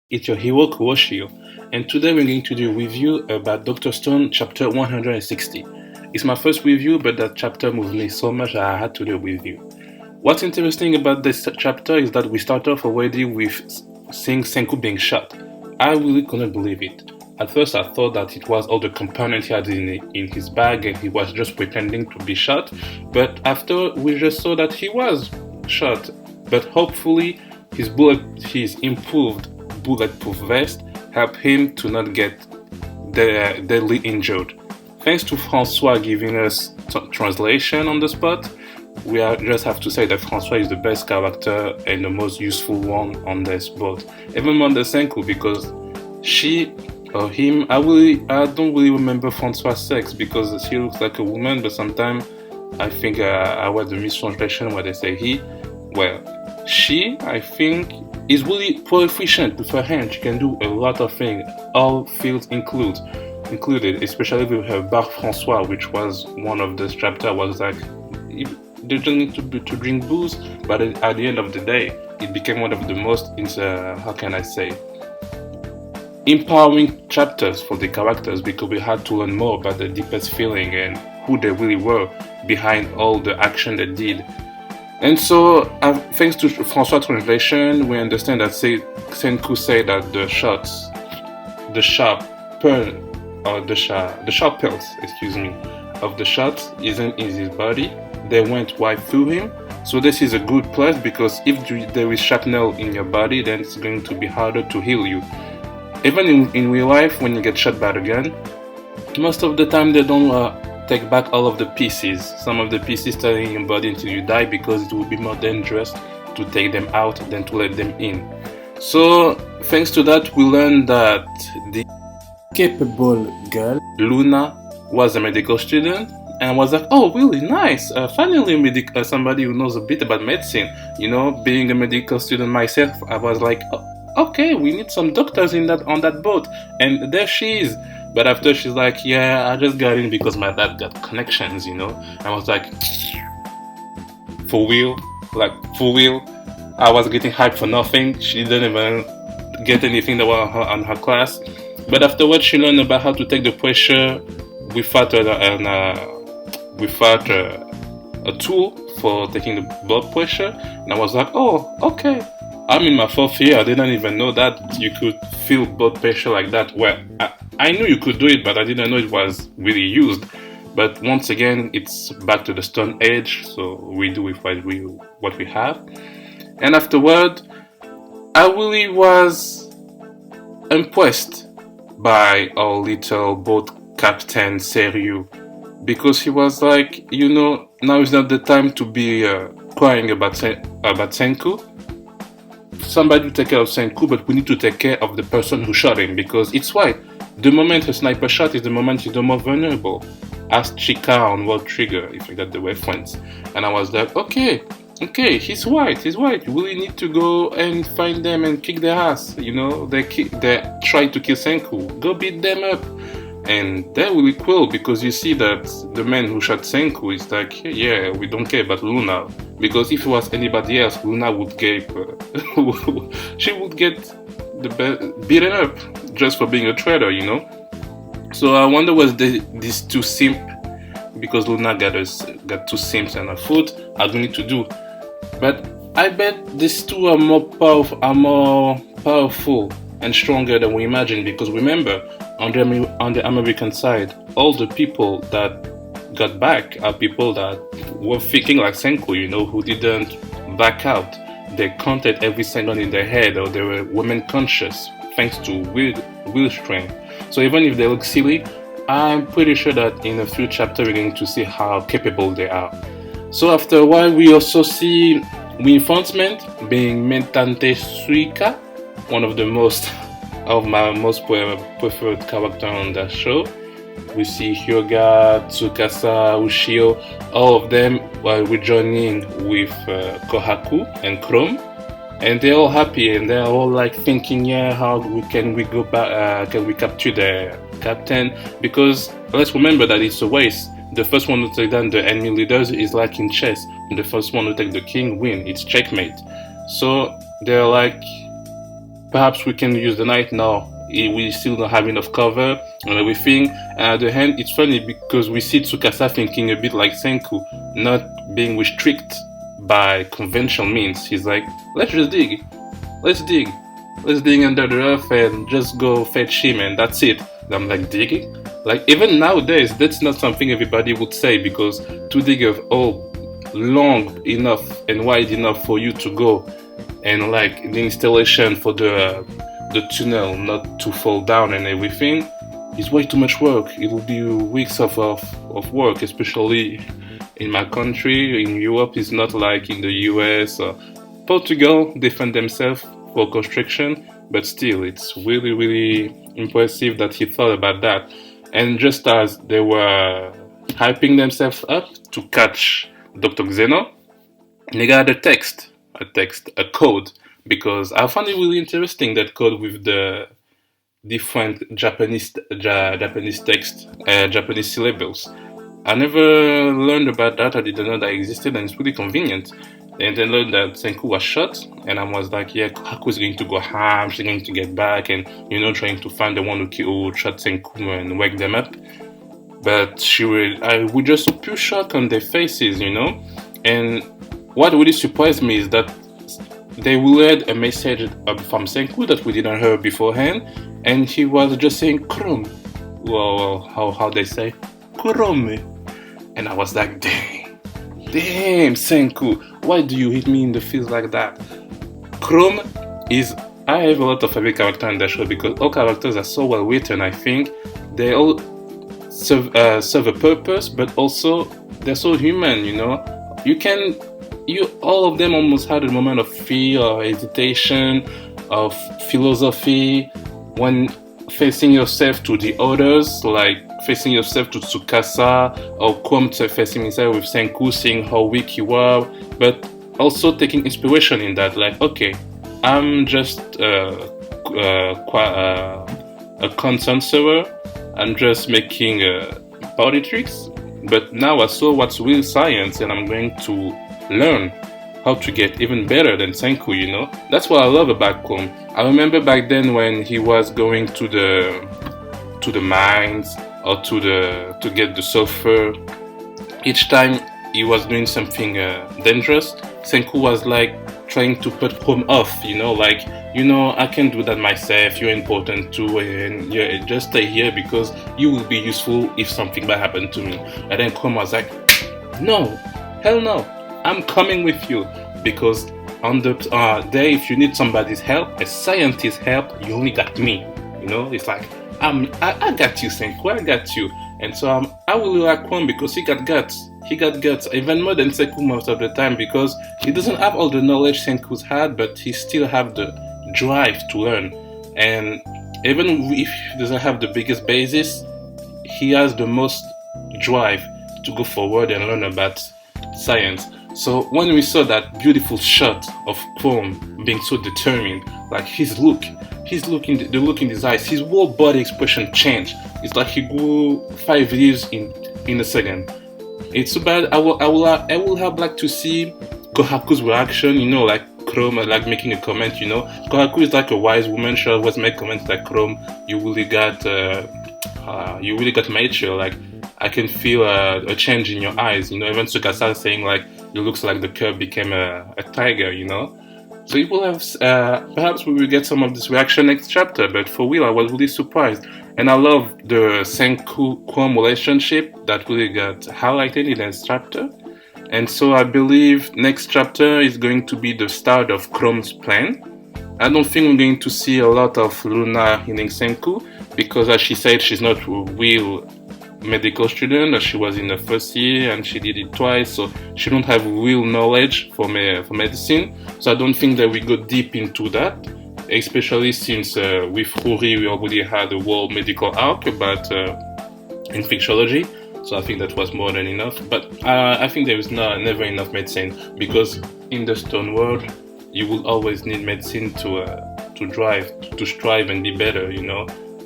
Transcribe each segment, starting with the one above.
It's your hero Kuroshio, and today we're going to do a review about Dr. Stone chapter 160. It's my first review, but that chapter moved me so much that I had to do a review. What's interesting about this chapter is that we start off already with seeing Senku being shot. I really couldn't believe it. At first I thought that it was all the components he had in his bag and he was just pretending to be shot, but after we just saw that he was shot. But hopefully his improved bulletproof vest helped him to not get deadly injured. Thanks to Francois giving us translation on the spot, just have to say that Francois is the best character and the most useful one on this boat. Even more than Senku, because she or him, I don't really remember Francois' sex because she looks like a woman, but sometimes I think I read the mistranslation where they say he. Well, she, I think, is really proficient with her hand. She can do a lot of things, all fields included, especially with her Bar Francois, which was one of the chapter was like, they don't need to drink booze, but at the end of the day, it became one of the most, how can I say, empowering chapters for the characters because we had to learn more about the deepest feeling and who they really were behind all the action they did. And so, thanks to Francois translation, we understand that Senku said that the sharp pills, of the shots isn't in his body. They went right through him. So this is a good plus because if there is shrapnel in your body, then it's going to be harder to heal you. Even in real life, when you get shot by a gun, most of the time they don't take back all of the pieces. Some of the pieces stay in your body until you die because it will be more dangerous to take them out than to let them in. So thanks to that, we learned that the capable girl, Luna, was a medical student and I was like, oh, really nice. Finally, somebody who knows a bit about medicine. You know, being a medical student myself, I was like, oh, okay, we need some doctors on that boat. And there she is. But after she's like, yeah, I just got in because my dad got connections, you know. I was like, for real? Like, for real? I was getting hyped for nothing. She didn't even get anything that was on her class. But afterwards, she learned about how to take the pressure without a tool for taking the blood pressure. And I was like, oh, okay. I'm in my 4th year. I didn't even know that you could feel blood pressure like that. Well, I knew you could do it, but I didn't know it was really used. But once again, it's back to the Stone Age, so we do with what we have. And afterward, I really was impressed by our little boat captain Seryu, because he was like, you know, now is not the time to be crying about Senku. Somebody will take care of Senku, but we need to take care of the person who shot him, because it's right. The moment a sniper shot is the moment you're the more vulnerable. Ask Chika on World Trigger, if you got the reference. And I was like, okay, he's right. You really need to go and find them and kick their ass. You know, they try to kill Senku. Go beat them up. And they're really cool because you see that the man who shot Senku is like, yeah, we don't care about Luna. Because if it was anybody else, Luna would get, she would get beaten up just for being a traitor, you know. So I wonder was these two simp, because Luna got two simps on her foot, are going to do. But I bet these two are more powerful and stronger than we imagine, because remember, on the American side, all the people that got back are people that were thinking like Senku, you know, who didn't back out. They counted every second in their head, or they were women conscious thanks to will strength. So even if they look silly, I'm pretty sure that in a few chapters we're going to see how capable they are. So after a while, we also see reinforcement being Mentante Suika, one of my most preferred character on that show. We see Hyoga, Tsukasa, Ushio, all of them while we're joining with Kohaku and Chrome. And they're all happy and they're all like thinking, yeah, how can we go back, can we capture the captain? Because let's remember that it's a race. The first one to take down the enemy leaders is like in chess. The first one to take the king win. It's checkmate. So they're like, perhaps we can use the night now. We still don't have enough cover and everything. And at the end, it's funny because we see Tsukasa thinking a bit like Senku, not being restricted by conventional means. He's like, let's just dig. Let's dig. Let's dig under the earth and just go fetch him and that's it. And I'm like, digging? Like, even nowadays, that's not something everybody would say, because to dig a hole long enough and wide enough for you to go, and like the installation for the tunnel not to fall down and everything, is way too much work. It will be weeks of work, especially in my country. In Europe, it's not like in the US or Portugal. They fund themselves for construction, but still, it's really, really impressive that he thought about that. And just as they were hyping themselves up to catch Dr. Xeno, they got a code, because I found it really interesting, that code with the different Japanese text, Japanese syllables. I never learned about that. I didn't know that existed, and it's really convenient. And then learned that Senku was shot, and I was like, yeah, Haku's going to go ham, she's going to get back, and trying to find the one who shot Senku and wake them up. But we just saw pure shock on their faces, And what really surprised me is that they relayed a message from Senku that we didn't hear beforehand, and he was just saying Krum. Well, how they say Kurome. And I was like, damn, Senku, why do you hit me in the face like that? Chrome is... I have a lot of favorite characters in the show, because all characters are so well written. I think they all serve a purpose, but also they're so human, all of them almost had a moment of fear or hesitation, of philosophy, when facing yourself to the others, like facing yourself to Tsukasa, or Chrome facing himself with Senku, seeing how weak you are, but also taking inspiration in that, like, okay, I'm just a content server, I'm just making party tricks, but now I saw what's real science, and I'm going to learn how to get even better than Senku, That's what I love about Chrome. I remember back then when he was going to the mines, or to get the sulfur. Each time he was doing something dangerous, Senku was like trying to put Chrome off, I can do that myself, you're important too, and yeah, just stay here because you will be useful if something bad happened to me. And then Chrome was like, no, hell no, I'm coming with you, because on the day if you need somebody's help, a scientist's help, you only got me, it's like, I got you, Senku, I got you. And so I really like Chrome because he got guts. Even more than Senku most of the time, because he doesn't have all the knowledge Senku's had, but he still have the drive to learn. And even if he doesn't have the biggest basis, he has the most drive to go forward and learn about science. So when we saw that beautiful shot of Chrome being so determined, like his look in his eyes, his whole body expression changed. It's like he grew 5 years in a second. It's so bad. I will have liked to see Kohaku's reaction, like Chrome, like making a comment, Kohaku is like a wise woman. She always make comments like, Chrome, you really got mature. Like, I can feel a change in your eyes, Even Tsukasa saying like, it looks like the cub became a tiger, So you will have, perhaps we will get some of this reaction next chapter, but for real, I was really surprised. And I love the Senku-Chrome relationship that really got highlighted in this chapter. And so I believe next chapter is going to be the start of Chrome's plan. I don't think we're going to see a lot of Luna healing Senku, because as she said, she's not a real medical student. She was in the first year and she did it twice, so she don't have real knowledge for medicine. So I don't think that we go deep into that, especially since with Ruri we already had a whole medical arc about infectiology. So I think that was more than enough. But I think there is never enough medicine, because in the stone world you will always need medicine to strive and be better,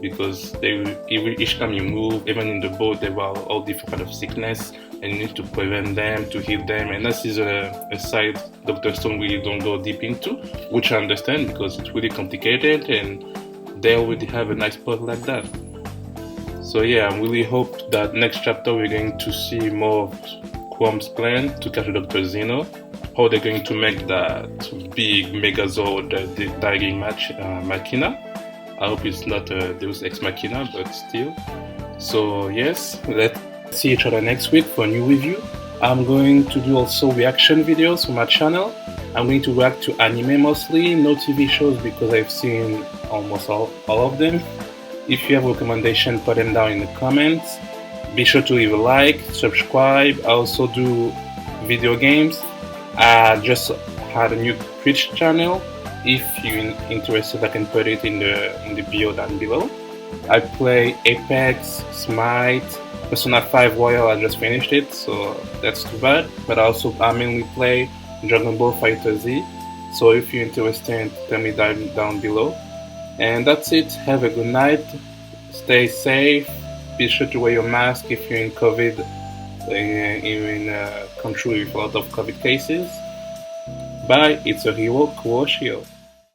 because each time you move, even in the boat, there are all different kind of sickness. and you need to prevent them, to heal them, and this is a side Dr. Stone really don't go deep into, which I understand because it's really complicated and they already have a nice plot like that. So yeah, I really hope that next chapter we're going to see more of Chrome's plan to catch Dr. Xeno, how they're going to make that big Megazord dying Machina. I hope it's not a Deus Ex Machina, but still. So yes, let's see each other next week for a new review. I'm going to do also reaction videos for my channel. I'm going to react to anime mostly, no TV shows because I've seen almost all of them. If you have recommendations, put them down in the comments. Be sure to leave a like, subscribe. I also do video games. I just had a new Twitch channel. If you're interested, I can put it in the bio down below. I play Apex, Smite, Persona 5 Royal. I just finished it, so that's too bad. But I mainly play Dragon Ball FighterZ. So if you're interested, tell me down below. And that's it. Have a good night. Stay safe. Be sure to wear your mask if you're in COVID, in a country with a lot of COVID cases. Bye. It's a hero, Kuroshio.